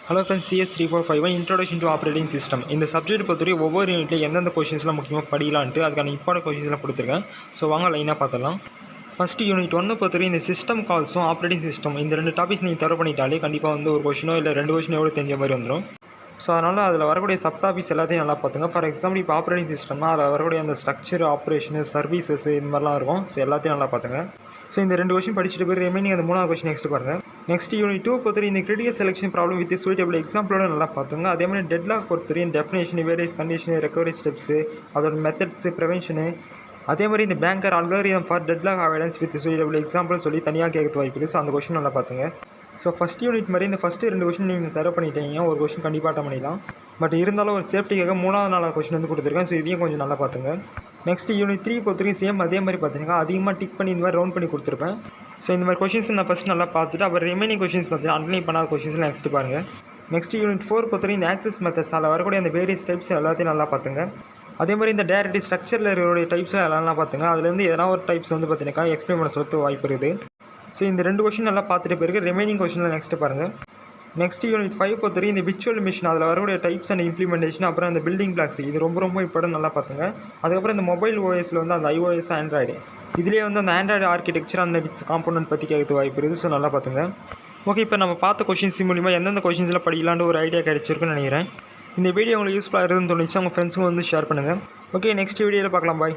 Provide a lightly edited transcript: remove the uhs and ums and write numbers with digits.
Hello friends, CS3451 Introduction to Operating System. இந்த subject பொறுத்தவரை ஒவ்வொரு யூனிட்ல எந்தெந்த கொஸ்டின்ஸ்லாம் முக்கியமாக படிக்கலான்ட்டு அதுக்கான இம்பார்ட்டன்ட் கொஸ்டின்ஸ்லாம் கொடுத்துருக்கேன். ஸோ வாங்க லைனாக பார்த்தலாம். ஃபஸ்ட்டு யூனிட் 1 பொறுத்தவரை இந்த சிஸ்டம் கால்ஸும் ஆப்ரேட்டிங் சிஸ்டம் இந்த ரெண்டு டாபிக்ஸ் நீங்கள் தர பண்ணிட்டாலே கண்டிப்பாக வந்து ஒரு கொஸ்டினோ இல்லை ரெண்டு கொஸ்டினோ எவ்வளோ தெரிஞ்ச மாதிரி வந்துடும். ஸோ அதனால் அதில் வரக்கூடிய சப் டாபிக்ஸ் எல்லாத்தையும் நல்லா பார்த்துங்க. ஃபார் எக்ஸாம்பிள் இப்போ ஆப்ரேட்டிங் சிஸ்டம்னா அதில் வரக்கூடிய அந்த ஸ்ட்ரக்சர், ஆப்ரேஷனு, சர்வீசஸ் இந்த மாதிரிலாம் இருக்கும். ஸோ எல்லாத்தையும் நல்லா பார்த்துங்க. ஸோ இந்த ரெண்டு கொஸ்டின் படிச்சுட்டு போய் ரிமைனிங் அந்த மூணாவது கொஸ்டின் நெக்ஸ்ட் பாருங்கள். நெக்ஸ்ட் யூனிட் 2 பொறுத்தவரை இந்த critical selection problem with suitable எக்ஸாம்பிளோட நல்லா பார்த்துங்க. அதே மாதிரி டெட்லாக் பொறுத்தவரை இந்த definition, various condition, recovery steps, அதோட மெத்தட்ஸு, ப்ரிவென்ஷனு, அதே மாதிரி இந்த banker algorithm for deadlock avoidance with suitable example சொல்லி தனியாக கேட்க வாய்ப்பு. ஸோ அந்த கொஸ்டின் நல்லா பார்த்துங்க. ஸோ ஃபஸ்ட் யூனிட் மாதிரி இந்த ஃபஸ்ட்டு ரெண்டு கொஸ்டின் நீங்கள் தர பண்ணிட்டீங்க, ஒரு கொஸ்டின் கண்டிப்பாக அட்டன் பண்ணிடலாம். பட் இருந்தாலும் ஒரு சேஃப்டிக்காக மூணாவது நாளாக கொஸ்டின் வந்து கொடுத்துருக்கேன். ஸோ இதையும் கொஞ்சம் நல்லா பார்த்துங்க. நெக்ஸ்ட் யூனிட் 3 பொறுத்தவரைக்கும் சேம் அதே மாதிரி பார்த்தீங்கன்னா அதிகமாக டிக் பண்ணி இந்த மாதிரி ரவுண்ட் பண்ணி கொடுத்துருப்பேன். ஸோ இந்த மாதிரி கொஸ்டின்ஸ் நான் ஃபஸ்ட் நல்லா பார்த்துட்டு அப்புறம் ரிமைனிங் கொஸ்டின்ஸ் பார்த்தீங்கன்னா அண்டர்லைன் பண்ணாத கொஸ்டின்ஸ்லாம் நெக்ஸ்ட் பாருங்கள். நெக்ஸ்ட் யூனிட் 4 பொறுத்தவரைக்கும் இந்த ஆக்சஸ் மெத்தட்ஸ் அதில் வரக்கூடிய அந்த வேரியஸ் டைப்ஸ் எல்லாத்தையும் நல்லா பார்த்துங்க. அதே மாதிரி இந்த டேரக்ட் ஸ்ட்ரக்சரில் இருக்கிற டைப்ஸ் எல்லாம் பார்த்துங்க. அதுலேருந்து எதனா ஒரு டைப்ஸ் வந்து பார்த்தீங்கன்னா எக்ஸ்பிளைன் பண்ண சொல்லிட்டு வாய்ப்பு இருக்குது. ஸோ இந்த ரெண்டு கொஸ்டின் நல்லா பார்த்துட்டு போயிருக்கு. ரிமைனிங் கொஸ்டினில் நெக்ஸ்ட் பாருங்கள். நெக்ஸ்ட் யூனிட் 5 பொறுத்தவரை இந்த விர்ச்சுவல் மிஷின் அதில் வரக்கூடிய டைப்ஸ் அண்ட் இம்ப்ளிமெண்டேஷன், அப்புறம் அந்த பில்டிங் பிளாக்ஸ் இது ரொம்ப இம்பார்ட்டன்ட் நல்லா பார்த்துங்க. அதுக்கப்புறம் இந்த மொபைல் ஓஎஸில் வந்து அந்த iOS, ஆண்ட்ராய்டு இதிலே வந்து அந்த ஆண்ட்ராய்டு ஆர்கிடெக்சர் அந்த காம்போனன்ட் பற்றி கேட்க வாய்ப்பு இருக்குது. ஸோ நல்லா பார்த்துங்க. ஓகே, இப்போ நம்ம பார்த்த கொஸ்டின்ஸ் மூலிமா எந்தெந்த கொஸ்டின்ஸில் படிக்கலான்னு ஒரு ஐடியா கிடைச்சிருக்குன்னு நினைக்கிறேன். இந்த வீடியோ உங்களுக்கு யூஸ்ஃபுல்லாக இருக்குதுன்னு தோணுச்சு உங்கள் ஃப்ரெண்ட்ஸுங்க வந்து ஷேர் பண்ணுங்கள். ஓகே, நெக்ஸ்ட் வீடியோவில் பார்க்கலாம். பாய்.